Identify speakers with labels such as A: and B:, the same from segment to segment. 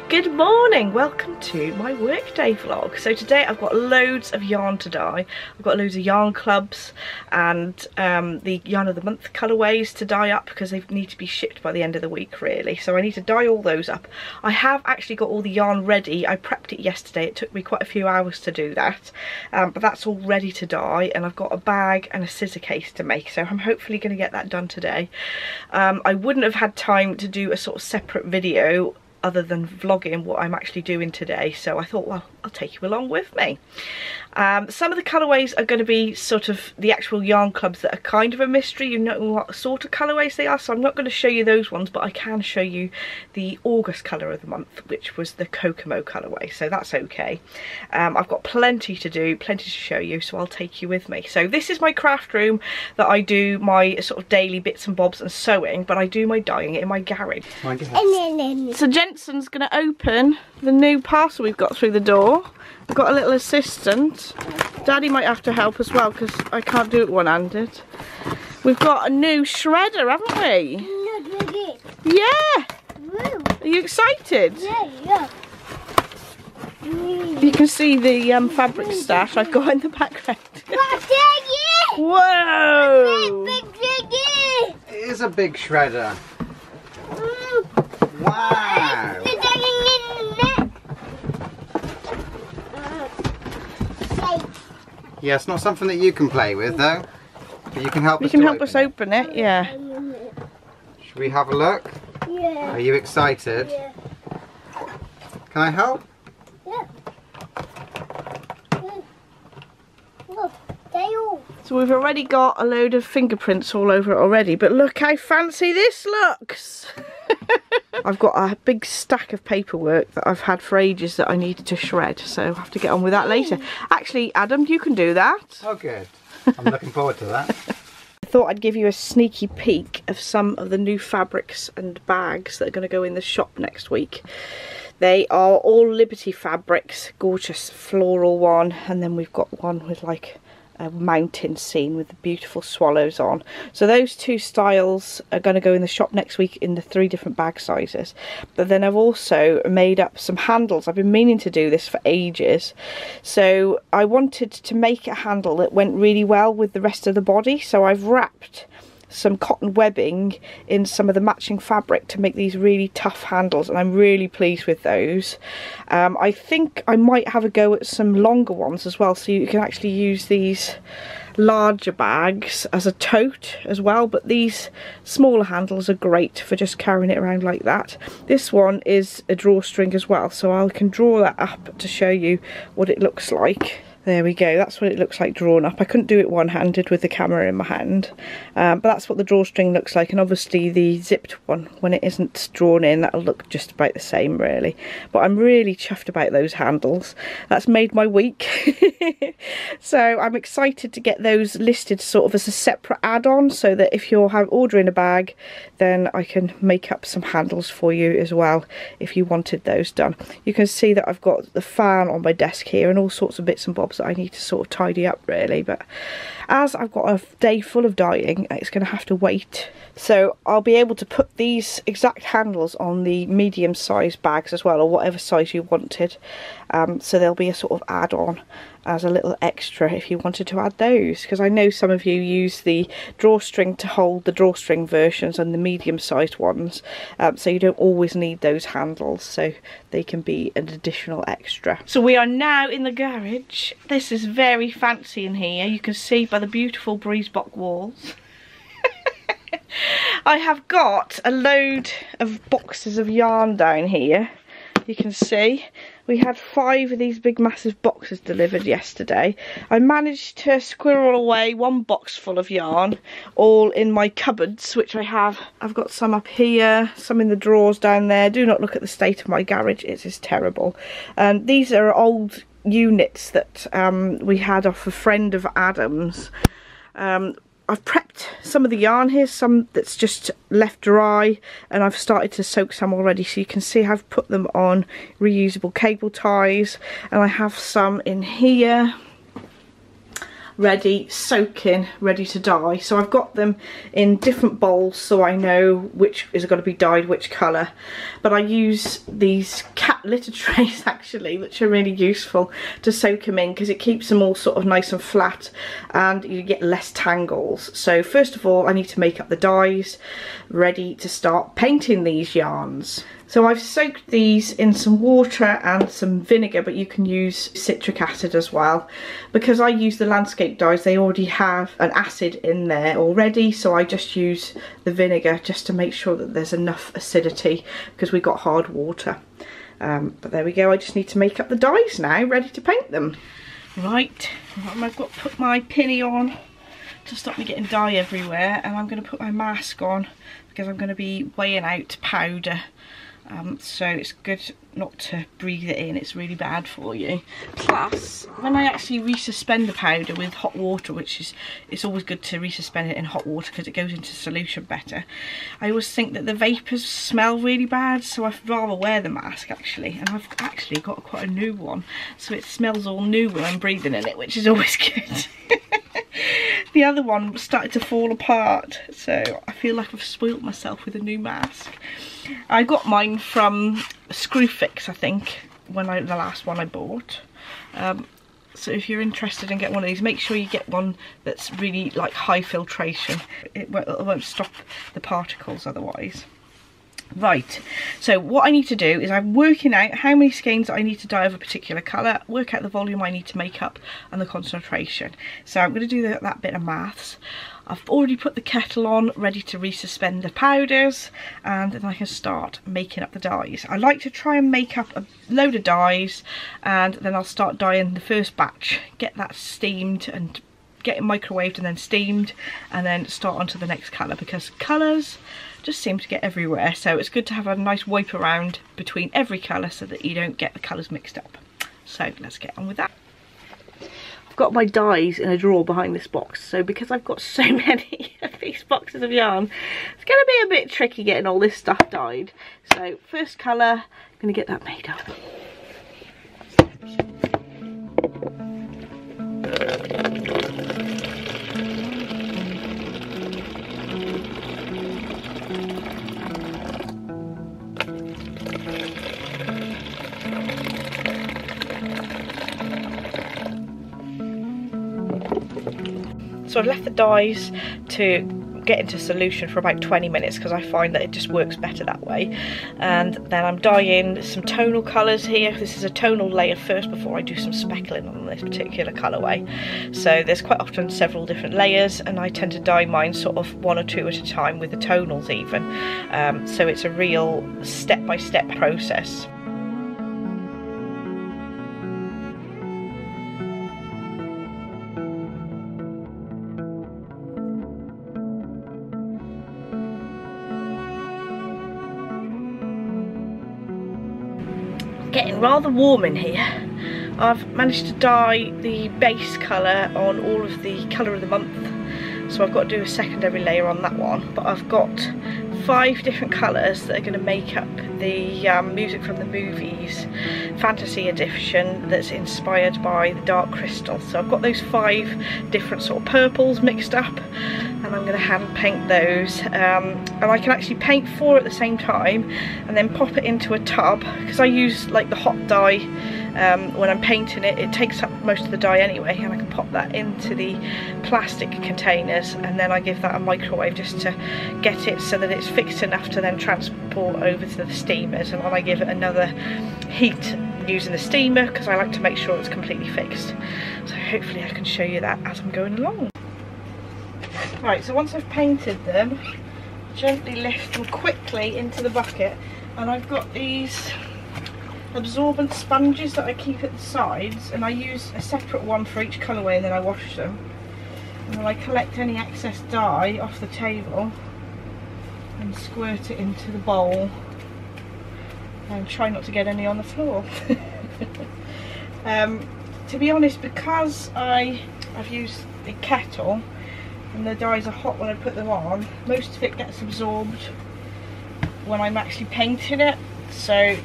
A: Good morning, welcome to my workday vlog. So today I've got loads of yarn to dye. I've got loads of yarn clubs and the yarn of the month colourways to dye up because they need to be shipped by the end of the week really. So I need to dye all those up. I have actually got all the yarn ready. I prepped it yesterday. It took me quite a few hours to do that, but that's all ready to dye, and I've got a bag and a scissor case to make, so I'm hopefully going to get that done today. I wouldn't have had time to do a sort of separate video other than vlogging what I'm actually doing today, so I thought, well, I'll take you along with me. Some of the colourways are going to be sort of the actual yarn clubs that are kind of a mystery. You know what sort of colourways they are, so I'm not going to show you those ones, but I can show you the August colour of the month, which was the Kokomo colourway, so that's okay. I've got plenty to do, plenty to show you, so I'll take you with me. So this is my craft room that I do my sort of daily bits and bobs and sewing, but I do my dyeing in my garage. So Jensen's going to open the new parcel we've got through the door. I've got a little assistant. Daddy might have to help as well because I can't do it one-handed. We've got a new shredder, haven't we? Yeah! Are you excited?
B: Yeah.
A: You can see the fabric stash I've got in the background. Whoa!
C: It is a big shredder. Wow! Yeah, it's not something that you can play with though, but you can help us.
A: You can help us open it, yeah.
C: Should we have a look?
B: Yeah.
C: Are you excited?
B: Yeah.
C: Can I help?
B: Yeah. Look, they all.
A: So we've already got a load of fingerprints all over it already, but look how fancy this looks! I've got a big stack of paperwork that I've had for ages that I needed to shred, so I'll have to get on with that later. Actually, Adam, you can do that.
C: Oh good. I'm looking forward to that.
A: I thought I'd give you a sneaky peek of some of the new fabrics and bags that are going to go in the shop next week. They are all Liberty fabrics, gorgeous floral one, and then we've got one with like a mountain scene with the beautiful swallows on. So those two styles are going to go in the shop next week in the 3 different bag sizes. But then I've also made up some handles. I've been meaning to do this for ages, so I wanted to make a handle that went really well with the rest of the body, so I've wrapped some cotton webbing in some of the matching fabric to make these really tough handles, and I'm really pleased with those. I think I might have a go at some longer ones as well, so you can actually use these larger bags as a tote as well, but these smaller handles are great for just carrying it around like that. This one is a drawstring as well, so I can draw that up to show you what it looks like. There we go, that's what it looks like drawn up. I couldn't do it one-handed with the camera in my hand, but that's what the drawstring looks like, and obviously the zipped one, when it isn't drawn in, that'll look just about the same really. But I'm really chuffed about those handles. That's made my week. So I'm excited to get those listed sort of as a separate add-on, so that if you're ordering a bag, then I can make up some handles for you as well if you wanted those done. You can see that I've got the fan on my desk here and all sorts of bits and bobs that I need to sort of tidy up really, but as I've got a day full of dyeing, it's going to have to wait. So I'll be able to put these exact handles on the medium sized bags as well, or whatever size you wanted, so there'll be a sort of add-on as a little extra if you wanted to add those, because I know some of you use the drawstring to hold the drawstring versions and the medium sized ones, so you don't always need those handles, so they can be an additional extra. So we are now in the garage. This is very fancy in here. You can see by the beautiful breezebox walls. I have got a load of boxes of yarn down here. You can see we had 5 of these big massive boxes delivered yesterday. I managed to squirrel away 1 box full of yarn, all in my cupboards, which I have. I've got some up here, some in the drawers down there. Do not look at the state of my garage, it is terrible. These are old units that we had off a friend of Adam's. I've prepped some of the yarn here, some that's just left dry, and I've started to soak some already, so you can see I've put them on reusable cable ties, and I have some in here ready, soaking, ready to dye. So I've got them in different bowls so I know which is going to be dyed which colour, but I use these cap litter trays actually, which are really useful to soak them in because it keeps them all sort of nice and flat and you get less tangles. So first of all I need to make up the dyes ready to start painting these yarns. So I've soaked these in some water and some vinegar, but you can use citric acid as well. Because I use the landscape dyes, they already have an acid in there already, so I just use the vinegar just to make sure that there's enough acidity because we've got hard water. But there we go, I just need to make up the dyes now, ready to paint them. Right, I've got to put my pinny on to stop me getting dye everywhere, and I'm going to put my mask on because I'm going to be weighing out powder. So it's good not to breathe it in, it's really bad for you. Plus, when I actually resuspend the powder with hot water, which is, it's always good to resuspend it in hot water because it goes into solution better, I always think that the vapours smell really bad, so I'd rather wear the mask actually. And I've actually got quite a new one, so it smells all new when I'm breathing in it, which is always good. The other one started to fall apart, so I feel like I've spoilt myself with a new mask. I got mine from Screwfix, I think, the last one I bought. So if you're interested in getting one of these, make sure you get one that's really like high filtration. It won't stop the particles otherwise. Right, so what I need to do is I'm working out how many skeins I need to dye of a particular colour, work out the volume I need to make up and the concentration. So I'm going to do that bit of maths. I've already put the kettle on, ready to resuspend the powders, and then I can start making up the dyes. I like to try and make up a load of dyes, and then I'll start dyeing the first batch, get that steamed and get it microwaved and then steamed, and then start on to the next colour, because colours just seem to get everywhere, so it's good to have a nice wipe around between every colour so that you don't get the colours mixed up. So let's get on with that. I've got my dyes in a drawer behind this box, so because I've got so many of these boxes of yarn, it's going to be a bit tricky getting all this stuff dyed. So first colour, I'm going to get that made up. So I've left the dyes to get into solution for about 20 minutes because I find that it just works better that way. And then I'm dyeing some tonal colours here. This is a tonal layer first before I do some speckling on this particular colourway. So there's quite often several different layers, and I tend to dye mine sort of one or two at a time with the tonals even. So it's a real step-by-step process. Getting rather warm in here. I've managed to dye the base colour on all of the colour of the month, so I've got to do a secondary layer on that one, but I've got 5 different colours that are going to make up the music from the movies fantasy edition that's inspired by the Dark Crystal. So I've got those 5 different sort of purples mixed up, and I'm going to hand paint those, and I can actually paint 4 at the same time and then pop it into a tub, because I use like the hot dye when I'm painting it. It takes up most of the dye anyway, and I can pop that into the plastic containers, and then I give that a microwave just to get it so that it's fixed enough to then transport over to the steamers, and then I give it another heat using the steamer because I like to make sure it's completely fixed. So hopefully I can show you that as I'm going along. Right, so once I've painted them, gently lift them quickly into the bucket, and I've got these absorbent sponges that I keep at the sides, and I use a separate one for each colourway, and then I wash them. And then I collect any excess dye off the table and squirt it into the bowl, and try not to get any on the floor. To be honest, because I've used the kettle and the dyes are hot when I put them on, most of it gets absorbed when I'm actually painting it, so it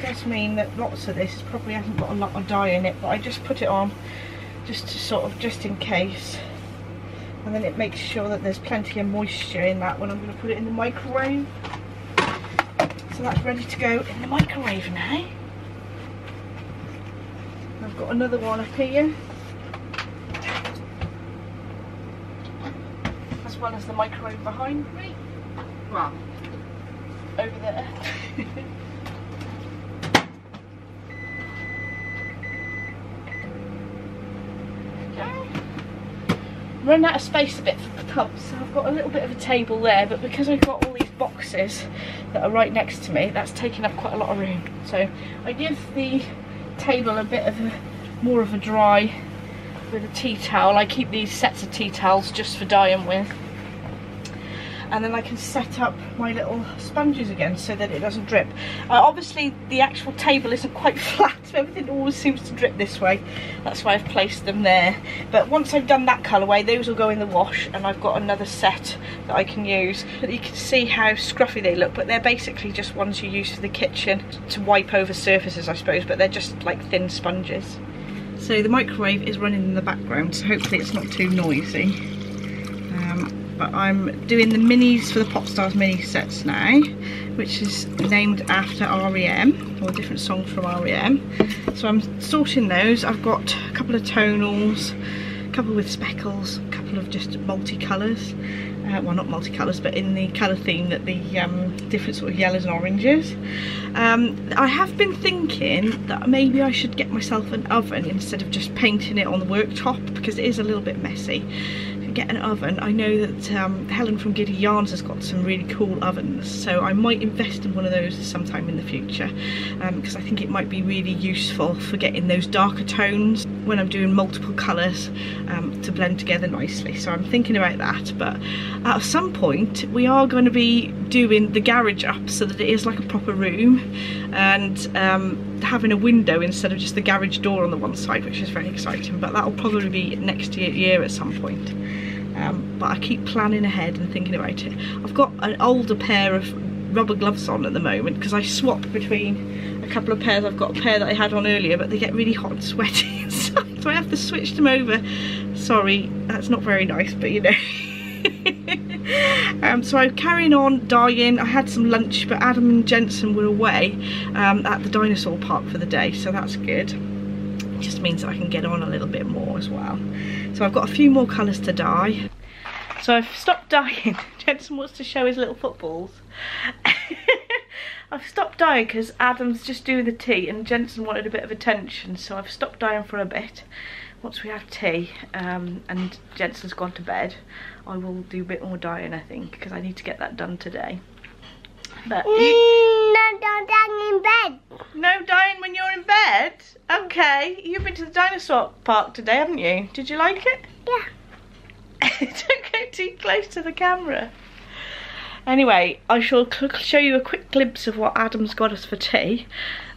A: does mean that lots of this probably hasn't got a lot of dye in it, but I just put it on just to sort of, just in case, and then it makes sure that there's plenty of moisture in that when I'm going to put it in the microwave. So that's ready to go in the microwave now. I've got another one up here, as well as the microwave behind me. Well, over there. Run out of space a bit for the tubs, so I've got a little bit of a table there, but because I've got all these boxes that are right next to me, that's taking up quite a lot of room. So I give the table a bit of more of a dry with a tea towel. I keep these sets of tea towels just for dyeing with, and then I can set up my little sponges again so that it doesn't drip. Obviously the actual table isn't quite flat, so everything always seems to drip this way. That's why I've placed them there. But once I've done that colourway, those will go in the wash, and I've got another set that I can use. You can see how scruffy they look, but they're basically just ones you use for the kitchen to wipe over surfaces, I suppose, but they're just like thin sponges. So the microwave is running in the background, so hopefully it's not too noisy. But I'm doing the minis for the Popstars mini sets now, which is named after REM, or different songs from REM. So I'm sorting those. I've got a couple of tonals, a couple with speckles, a couple of just multicolours. Well, not multicolours, but in the colour theme that the different sort of yellows and oranges. I have been thinking that maybe I should get myself an oven instead of just painting it on the worktop, because it is a little bit messy. Get an oven. I know that Helen from Giddy Yarns has got some really cool ovens, so I might invest in one of those sometime in the future, because I think it might be really useful for getting those darker tones when I'm doing multiple colours to blend together nicely. So I'm thinking about that, but at some point we are going to be doing the garage up so that it is like a proper room, and having a window instead of just the garage door on the one side, which is very exciting. But that'll probably be next year at some point. But I keep planning ahead and thinking about it. I've got an older pair of rubber gloves on at the moment because I swapped between a couple of pairs. I've got a pair that I had on earlier, but they get really hot and sweaty inside, so I have to switch them over. Sorry, that's not very nice, but you know. So I'm carrying on dyeing. I had some lunch, but Adam and Jensen were away at the dinosaur park for the day, so that's good. It just means that I can get on a little bit more as well. So I've got a few more colours to dye. So I've stopped dyeing. Jensen wants to show his little footballs. I've stopped dyeing because Adam's just doing the tea and Jensen wanted a bit of attention, so I've stopped dyeing for a bit. Once we have tea and Jensen's gone to bed, I will do a bit more dyeing, I think, because I need to get that done today. But
B: no dyeing in bed.
A: No dyeing when you're in bed? Okay, you've been to the dinosaur park today, haven't you? Did you like it?
B: Yeah.
A: Don't go too close to the camera. Anyway, I shall show you a quick glimpse of what Adam's got us for tea,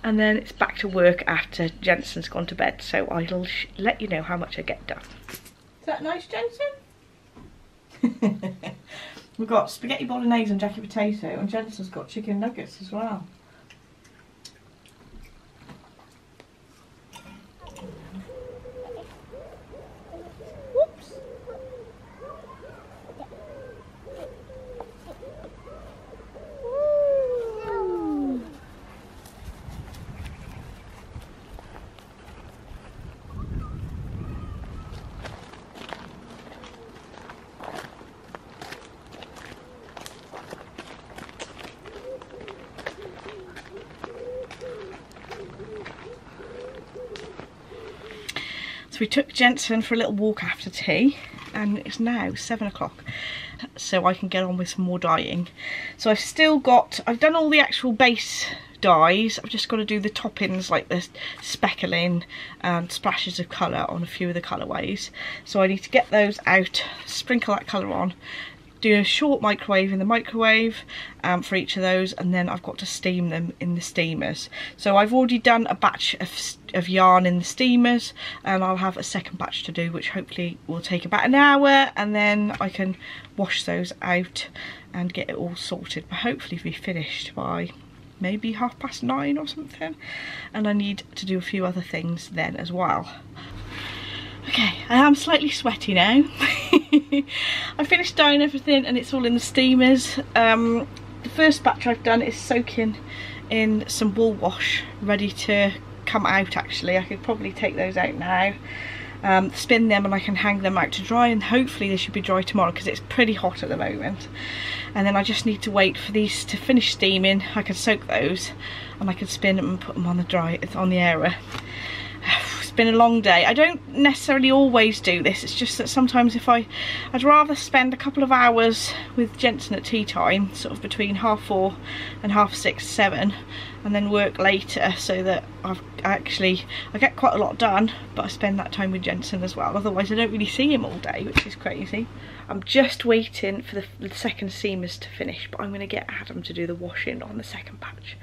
A: and then it's back to work after Jensen's gone to bed, so I'll let you know how much I get done. Is that nice, Jensen? We've got spaghetti bolognese and jacket potato, and Jensen's got chicken nuggets as well. Whoops. So we took Jensen for a little walk after tea, and it's now 7 o'clock, so I can get on with some more dyeing. So I've done all the actual base dyes. I've just got to do the toppings like the speckling and splashes of colour on a few of the colourways. So I need to get those out, sprinkle that colour on, do a short microwave in the microwave for each of those, and then I've got to steam them in the steamers. So I've already done a batch of yarn in the steamers, and I'll have a second batch to do, which hopefully will take about an hour, and then I can wash those out and get it all sorted, but hopefully be finished by maybe 9:30 or something. And I need to do a few other things then as well. Okay, I am slightly sweaty now. I finished dyeing everything and it's all in the steamers. the first batch I've done is soaking in some wool wash, ready to come out. Actually, I could probably take those out now, spin them, and I can hang them out to dry, and hopefully they should be dry tomorrow because it's pretty hot at the moment. And then I just need to wait for these to finish steaming. I can soak those and I can spin them and put them on the airer. It's been a long day. I don't necessarily always do this, it's just that sometimes I'd rather spend a couple of hours with Jensen at tea time, sort of between 4:30 and 6:30, 7, and then work later, so that I get quite a lot done, but I spend that time with Jensen as well. Otherwise I don't really see him all day, which is crazy. I'm just waiting for the second seamers to finish, but I'm going to get Adam to do the washing on the second batch.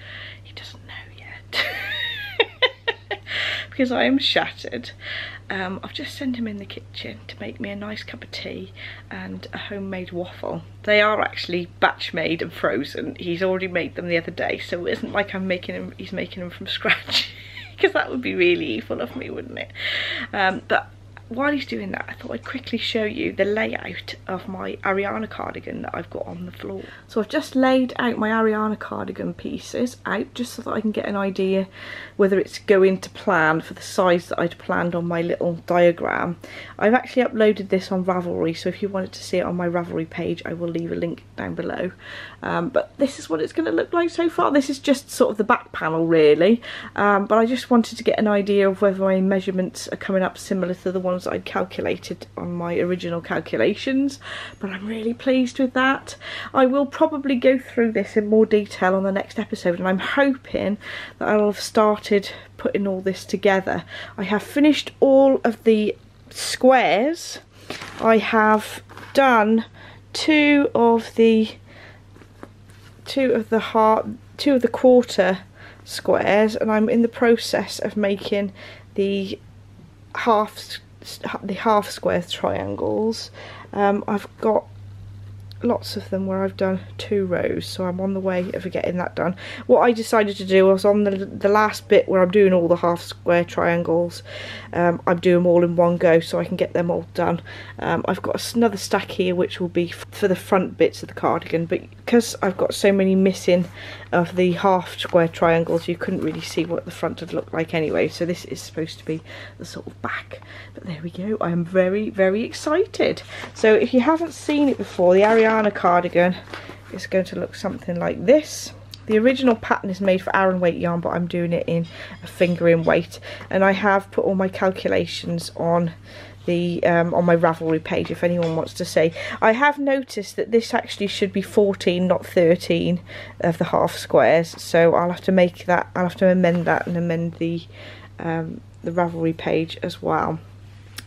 A: He doesn't know yet. Because I am shattered. I've just sent him in the kitchen to make me a nice cup of tea and a homemade waffle. They are actually batch made and frozen. He's already made them the other day, so it isn't like he's making them from scratch. Because that would be really evil of me, wouldn't it? But while he's doing that, I thought I'd quickly show you the layout of my Ariana cardigan that I've got on the floor. So I've just laid out my Ariana cardigan pieces out just so that I can get an idea whether it's going to plan for the size that I'd planned on my little diagram. I've actually uploaded this on Ravelry, so if you wanted to see it on my Ravelry page, I will leave a link down below. But this is what it's going to look like so far. This is just sort of the back panel really, but I just wanted to get an idea of whether my measurements are coming up similar to the ones that I'd calculated on my original calculations, but I'm really pleased with that. I will probably go through this in more detail on the next episode, and I'm hoping that I'll have started putting all this together. I have finished all of the squares. I have done two of the quarter squares, and I'm in the process of making the half square triangles. I've got lots of them where I've done 2 rows, so I'm on the way of getting that done. What I decided to do was on the last bit where I'm doing all the half square triangles, I'm doing them all in one go so I can get them all done. I've got another stack here which will be for the front bits of the cardigan, but because I've got so many missing of the half square triangles, you couldn't really see what the front would look like anyway, so this is supposed to be the sort of back. But there we go, I am very, very excited. So if you haven't seen it before, the Ariana cardigan is going to look something like this. The original pattern is made for Aran weight yarn, but I'm doing it in a fingering weight, and I have put all my calculations on the on my Ravelry page if anyone wants to see. I have noticed that this actually should be 14, not 13 of the half squares, so I'll have to make that, I'll have to amend that and amend the Ravelry page as well.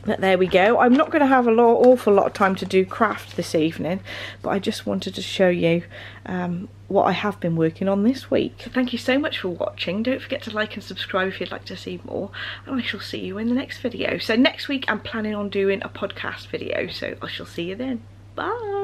A: But there we go. I'm not going to have an awful lot of time to do craft this evening, but I just wanted to show you what I have been working on this week. So thank you so much for watching. Don't forget to like and subscribe if you'd like to see more, and I shall see you in the next video. So next week I'm planning on doing a podcast video, so I shall see you then. Bye.